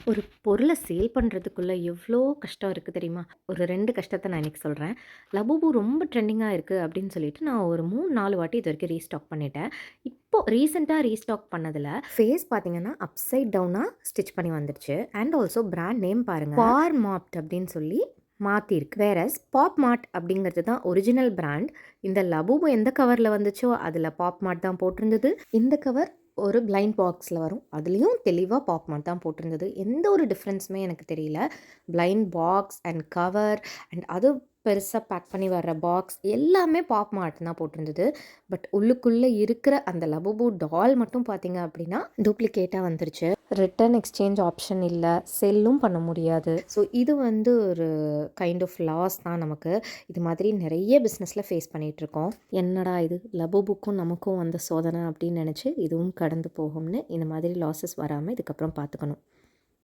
ஒரு பொருள சேல் பண்றதுக்குள்ள எவ்ளோ கஷ்டம் இருக்கு தெரியுமா? ஒரு 2 கஷ்டத்த நான் இன்னைக்கு சொல்றேன். லபூபு ரொம்ப ட்ரெண்டிங்கா இருக்கு அப்படின்னு சொல்லிட்டு நான் ஒரு 3, 4 வாட்டி இதுவரைக்கும் ரீஸ்டாக் பண்ணிட்டேன். இப்போ ரீசென்ட்டா ரீஸ்டாக் பண்ணதுல ஃபேஸ் பார்த்தீங்கன்னா, அப்சைட் டவுனா ஸ்டிச் பண்ணி வந்துருச்சு. அண்ட் ஆல்சோ பிராண்ட் நேம் பாருங்க. பார் மார்ட் அப்படின்னு சொல்லி மாத்திருக்கு. வேறஸ் பாப் மார்ட் அப்படிங்கிறது தான் ஒரிஜினல் பிராண்ட். இந்த லபூபு எந்த கவர்ல வந்துச்சோ, அதுல பாப் மார்ட் தான் போட்டிருந்தது. இந்த கவர் ஒரு பிளைண்ட் பாக்ஸில் வரும். அதுலேயும் தெளிவா பாப் மார்ட் தான் போட்டிருந்தது. எந்த ஒரு டிஃப்ரென்ஸுமே எனக்கு தெரியல. Blind box and cover and அது பெருசா பேக் பண்ணி வர்ற பாக்ஸ் எல்லாமே பாப் மார்ட் தான் போட்டிருந்தது. பட் உள்ளுக்குள்ள இருக்கிற அந்த லபூபு டால் மட்டும் பார்த்தீங்க அப்படின்னா, டூப்ளிகேட்டா வந்துருச்சு. ரிட்டர்ன் எக்ஸ்சேஞ்ச் ஆப்ஷன் இல்ல. செல்லும் பண்ண முடியாது. ஸோ இது வந்து ஒரு கைண்ட் ஆஃப் லாஸ் தான் நமக்கு. இது மாதிரி நிறைய பிஸ்னஸ்ல ஃபேஸ் பண்ணிகிட்ருக்கோம். என்னடா இது லபூபுக்கும் நமக்கும் வந்த சோதனை அப்படின்னு நினச்சி இதுவும் கடந்து போகும்னு இந்த மாதிரி லாஸஸ் வராமல் இதுக்கப்புறம் பார்த்துக்கணும்.